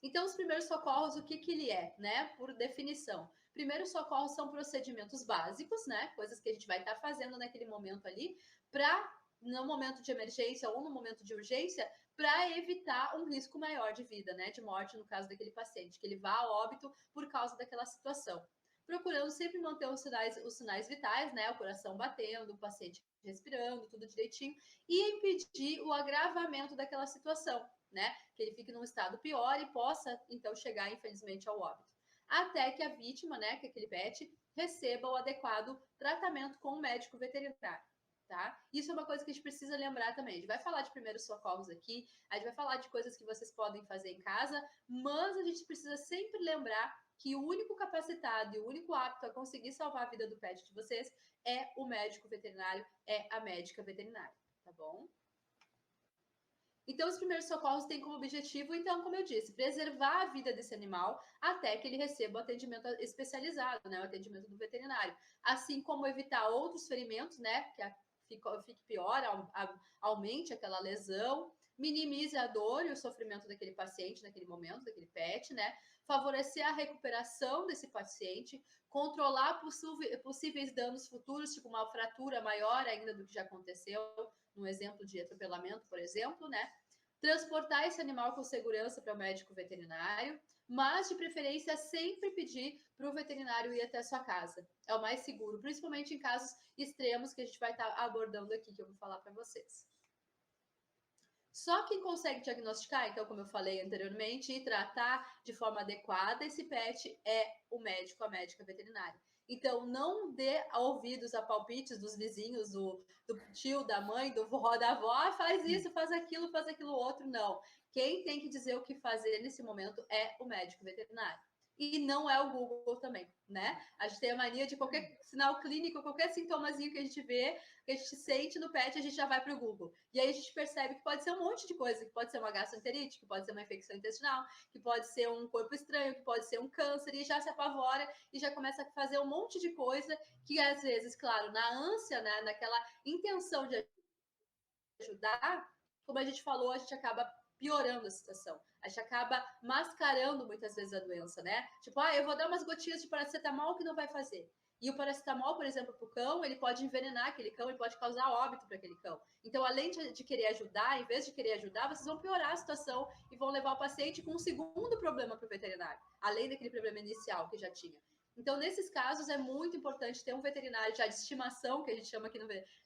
Então, os primeiros socorros, o que que ele é, né? Por definição. Primeiros socorros são procedimentos básicos, né? Coisas que a gente vai estar fazendo naquele momento ali, para no momento de emergência ou no momento de urgência, para evitar um risco maior de vida, né? De morte, no caso daquele paciente, que ele vá a óbito por causa daquela situação. Procurando sempre manter os sinais vitais, né? O coração batendo, o paciente respirando, tudo direitinho, e impedir o agravamento daquela situação, né? Que ele fique num estado pior e possa, então, chegar, infelizmente, ao óbito. Até que a vítima, né, que aquele pet, receba o adequado tratamento com o médico veterinário. Tá? Isso é uma coisa que a gente precisa lembrar também. A gente vai falar de primeiros socorros aqui, a gente vai falar de coisas que vocês podem fazer em casa, mas a gente precisa sempre lembrar que o único capacitado e o único apto a conseguir salvar a vida do pet de vocês é o médico veterinário, é a médica veterinária, tá bom? Então, os primeiros socorros têm como objetivo, então, como eu disse, preservar a vida desse animal até que ele receba o atendimento especializado, né, o atendimento do veterinário. Assim como evitar outros ferimentos, né, que fique pior, aumente aquela lesão, minimize a dor e o sofrimento daquele paciente naquele momento, daquele pet, né, favorecer a recuperação desse paciente, controlar possíveis danos futuros, tipo uma fratura maior ainda do que já aconteceu, no exemplo de atropelamento, por exemplo, né? Transportar esse animal com segurança para o médico veterinário, mas de preferência sempre pedir para o veterinário ir até a sua casa. É o mais seguro, principalmente em casos extremos que a gente vai estar abordando aqui, que eu vou falar para vocês. Só quem consegue diagnosticar, então, como eu falei anteriormente, e tratar de forma adequada esse pet é o médico, a médica veterinária. Então, não dê ouvidos a palpites dos vizinhos, do tio, da mãe, do vó, da avó, faz isso, faz aquilo outro. Não. Quem tem que dizer o que fazer nesse momento é o médico veterinário. E não é o Google também, né? A gente tem a mania de qualquer sinal clínico, qualquer sintomazinho que a gente vê, que a gente sente no pet, a gente já vai para o Google. E aí a gente percebe que pode ser um monte de coisa, que pode ser uma gastroenterite, que pode ser uma infecção intestinal, que pode ser um corpo estranho, que pode ser um câncer, e já se apavora e já começa a fazer um monte de coisa que, às vezes, claro, na ânsia, né, naquela intenção de ajudar, como a gente falou, a gente acaba piorando a situação. A gente acaba mascarando muitas vezes a doença, né? Tipo, eu vou dar umas gotinhas de paracetamol que não vai fazer. E o paracetamol, por exemplo, para o cão, ele pode envenenar aquele cão, ele pode causar óbito para aquele cão. Então, além de querer ajudar, em vez de querer ajudar, vocês vão piorar a situação e vão levar o paciente com um segundo problema para o veterinário, além daquele problema inicial que já tinha. Então, nesses casos, é muito importante ter um veterinário já de estimação, que a gente chama aqui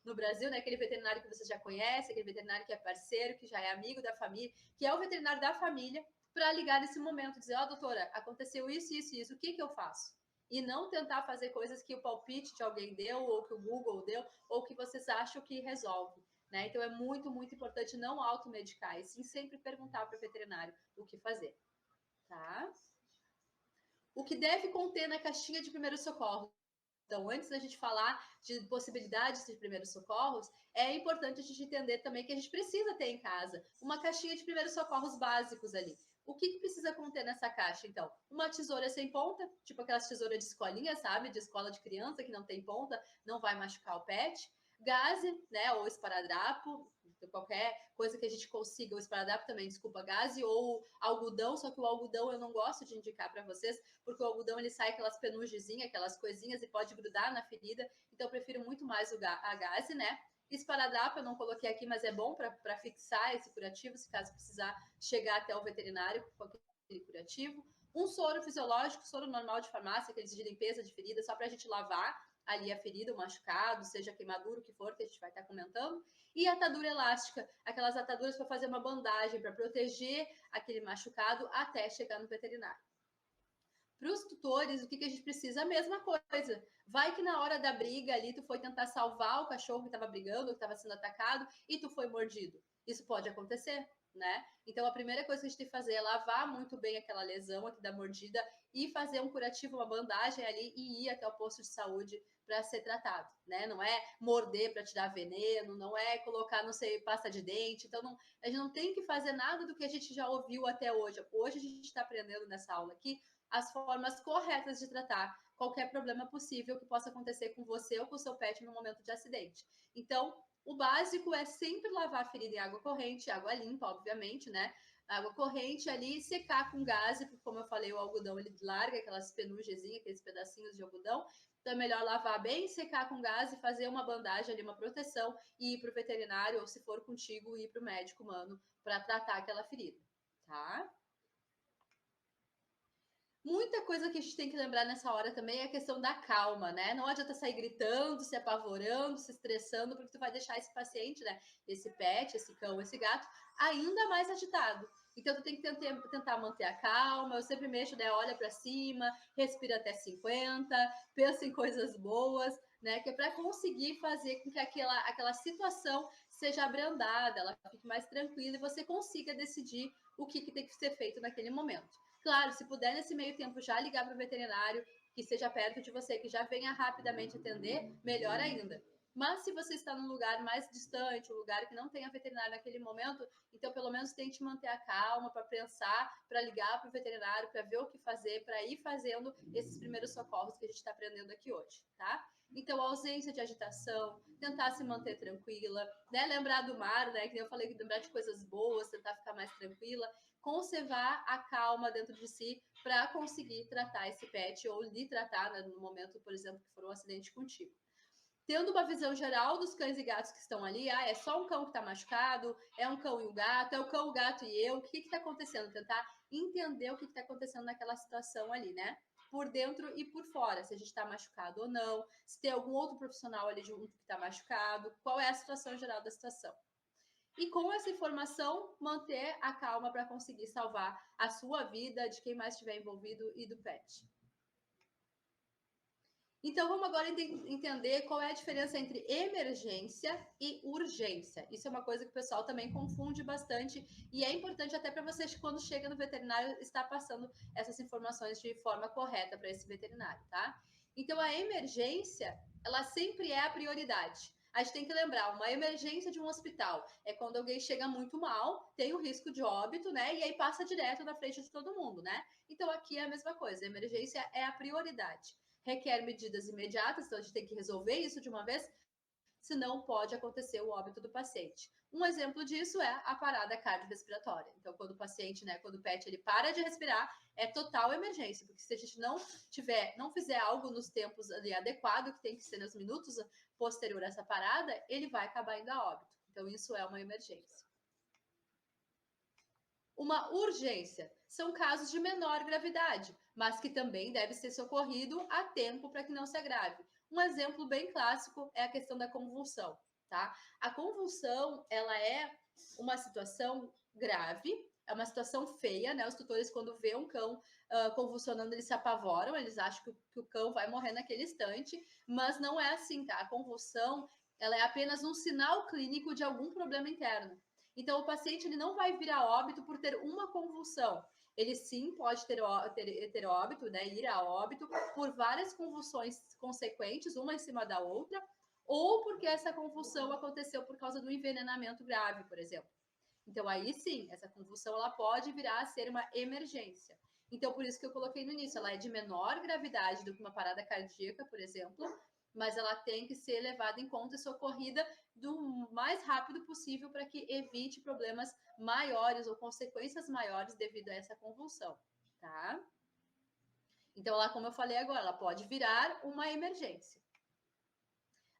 no Brasil, né? Aquele veterinário que você já conhece, aquele veterinário que é parceiro, que já é amigo da família, que é o veterinário da família, para ligar nesse momento, dizer, doutora, aconteceu isso, o que eu faço? E não tentar fazer coisas que o palpite de alguém deu, ou que o Google deu, ou que vocês acham que resolve. Né? Então, é muito, muito importante não automedicar, e sim sempre perguntar para o veterinário o que fazer. Tá? O que deve conter na caixinha de primeiros socorros. Então, antes da gente falar de possibilidades de primeiros socorros, é importante a gente entender também que a gente precisa ter em casa uma caixinha de primeiros socorros básicos ali. O que precisa conter nessa caixa, então? Uma tesoura sem ponta, tipo aquelas tesouras de escolinha, sabe? De escola de criança que não tem ponta, não vai machucar o pet. Gaze, né? Ou esparadrapo, qualquer coisa que a gente consiga, o esparadrapo também, desculpa, gaze ou algodão, só que o algodão eu não gosto de indicar para vocês, porque o algodão ele sai aquelas penugezinhas, aquelas coisinhas e pode grudar na ferida, então eu prefiro muito mais a gaze, né? Esparadrapo eu não coloquei aqui, mas é bom para fixar esse curativo, se caso precisar chegar até o veterinário com aquele curativo. Um soro fisiológico, soro normal de farmácia, aqueles de limpeza de ferida, só para a gente lavar ali a ferida, o machucado, seja queimadura, o que for, que a gente vai estar comentando. E atadura elástica, aquelas ataduras para fazer uma bandagem, para proteger aquele machucado até chegar no veterinário. Para os tutores, o que a gente precisa? A mesma coisa. Vai que na hora da briga ali, tu foi tentar salvar o cachorro que estava brigando, que estava sendo atacado, e tu foi mordido. Isso pode acontecer, né? Então, a primeira coisa que a gente tem que fazer é lavar muito bem aquela lesão aqui da mordida e fazer um curativo, uma bandagem ali e ir até o posto de saúde para ser tratado, né? Não é morder para tirar veneno, não é colocar, não sei, pasta de dente. Então, não, a gente não tem que fazer nada do que a gente já ouviu até hoje. Hoje a gente está aprendendo nessa aula aqui as formas corretas de tratar qualquer problema possível que possa acontecer com você ou com o seu pet no momento de acidente. Então, o básico é sempre lavar a ferida em água corrente, água limpa, obviamente, né? água corrente ali, secar com gaze, porque como eu falei, o algodão ele larga aquelas penugezinhas, aqueles pedacinhos de algodão. Então é melhor lavar bem, secar com gaze, fazer uma bandagem ali, uma proteção e ir para o veterinário, ou se for contigo, ir para o médico humano para tratar aquela ferida, tá? Muita coisa que a gente tem que lembrar nessa hora também é a questão da calma, né? Não adianta sair gritando, se apavorando, se estressando, porque tu vai deixar esse paciente, né? Esse pet, esse cão, esse gato, ainda mais agitado. Então tu tem que tentar manter a calma. Eu sempre mexo, né? Olha para cima, respira até 50, pensa em coisas boas, né? Que é para conseguir fazer com que aquela situação seja abrandada, ela fique mais tranquila e você consiga decidir o que tem que ser feito naquele momento. Claro, se puder nesse meio tempo já ligar para o veterinário que seja perto de você, que já venha rapidamente atender, melhor ainda. Mas se você está num lugar mais distante, um lugar que não tenha veterinário naquele momento, então pelo menos tente manter a calma para pensar, para ligar para o veterinário, para ver o que fazer, para ir fazendo esses primeiros socorros que a gente está aprendendo aqui hoje, tá? Então, ausência de agitação, tentar se manter tranquila, né? Lembrar do mar, né? Que eu falei, lembrar de coisas boas, tentar ficar mais tranquila, conservar a calma dentro de si para conseguir tratar esse pet ou lhe tratar, né, no momento, por exemplo, que for um acidente contigo. Tendo uma visão geral dos cães e gatos que estão ali, é só um cão que está machucado, é um cão e um gato, é o cão, o gato e eu, o que está acontecendo? Tentar entender o que está acontecendo naquela situação ali, né? Por dentro e por fora, se a gente está machucado ou não, se tem algum outro profissional ali junto que está machucado, qual é a situação geral da situação. E com essa informação, manter a calma para conseguir salvar a sua vida, de quem mais estiver envolvido e do pet. Então, vamos agora entender qual é a diferença entre emergência e urgência. Isso é uma coisa que o pessoal também confunde bastante e é importante até para vocês, quando chega no veterinário, estar passando essas informações de forma correta para esse veterinário, tá? Então, a emergência, ela sempre é a prioridade. A gente tem que lembrar, uma emergência de um hospital é quando alguém chega muito mal, tem o risco de óbito, né? E aí passa direto na frente de todo mundo, né? Então, aqui é a mesma coisa, a emergência é a prioridade, requer medidas imediatas, então a gente tem que resolver isso de uma vez, senão pode acontecer o óbito do paciente. Um exemplo disso é a parada cardiorrespiratória. Então, quando o paciente, né, quando o PET ele para de respirar, é total emergência, porque se a gente não fizer algo nos tempos ali adequado, que tem que ser nos minutos posterior a essa parada, ele vai acabar indo a óbito. Então, isso é uma emergência. Uma urgência são casos de menor gravidade, mas que também deve ser socorrido a tempo para que não se agrave. Um exemplo bem clássico é a questão da convulsão, tá? A convulsão, ela é uma situação grave, é uma situação feia, né? Os tutores, quando vê um cão convulsionando, eles se apavoram, eles acham que o cão vai morrer naquele instante, mas não é assim, tá? A convulsão, ela é apenas um sinal clínico de algum problema interno. Então, o paciente ele não vai vir a óbito por ter uma convulsão. Ele sim pode ter óbito, né, ir a óbito por várias convulsões consequentes, uma em cima da outra, ou porque essa convulsão aconteceu por causa do envenenamento grave, por exemplo. Então, aí sim, essa convulsão ela pode virar a ser uma emergência. Então, por isso que eu coloquei no início, ela é de menor gravidade do que uma parada cardíaca, por exemplo, mas ela tem que ser levada em conta e socorrida do mais rápido possível para que evite problemas maiores ou consequências maiores devido a essa convulsão, tá? Então, ela, como eu falei agora, ela pode virar uma emergência.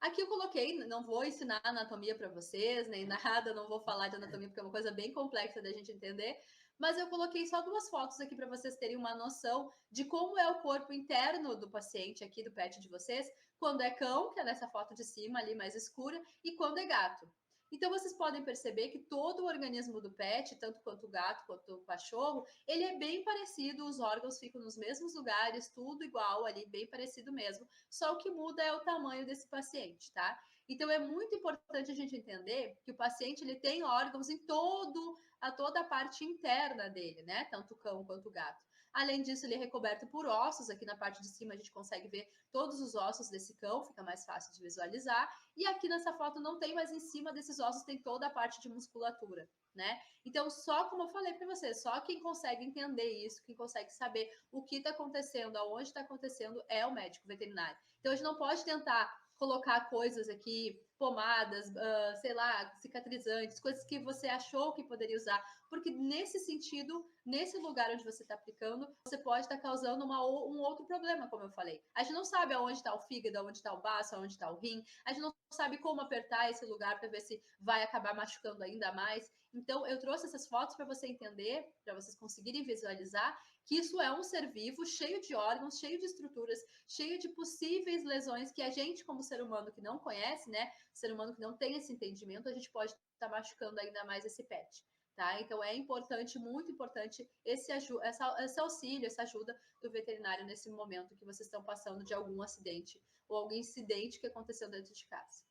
Aqui eu coloquei, não vou ensinar anatomia para vocês, nem nada, não vou falar de anatomia porque é uma coisa bem complexa da gente entender, mas eu coloquei só duas fotos aqui para vocês terem uma noção de como é o corpo interno do paciente aqui, do pet de vocês, quando é cão, que é nessa foto de cima ali mais escura, e quando é gato. Então vocês podem perceber que todo o organismo do pet, tanto quanto o gato quanto o cachorro, ele é bem parecido, os órgãos ficam nos mesmos lugares, tudo igual ali, bem parecido mesmo. Só o que muda é o tamanho desse paciente, tá? Então é muito importante a gente entender que o paciente ele tem órgãos em toda a parte interna dele, né? Tanto o cão quanto o gato. Além disso, ele é recoberto por ossos. Aqui na parte de cima a gente consegue ver todos os ossos desse cão, fica mais fácil de visualizar. E aqui nessa foto não tem, mas em cima desses ossos tem toda a parte de musculatura, né? Então, só como eu falei para vocês, só quem consegue entender isso, quem consegue saber o que está acontecendo, aonde está acontecendo, é o médico veterinário. Então, a gente não pode tentar colocar coisas aqui pomadas, sei lá, cicatrizantes, coisas que você achou que poderia usar, porque nesse sentido, nesse lugar onde você está aplicando, você pode estar causando um outro problema, como eu falei. A gente não sabe aonde está o fígado, aonde está o baço, aonde está o rim, a gente não sabe como apertar esse lugar para ver se vai acabar machucando ainda mais. Então, eu trouxe essas fotos para você entender, para vocês conseguirem visualizar que isso é um ser vivo, cheio de órgãos, cheio de estruturas, cheio de possíveis lesões que a gente, como ser humano que não conhece, né, ser humano que não tem esse entendimento, a gente pode estar machucando ainda mais esse pet. Tá? Então é importante, muito importante, esse auxílio, essa ajuda do veterinário nesse momento que vocês estão passando de algum acidente ou algum incidente que aconteceu dentro de casa.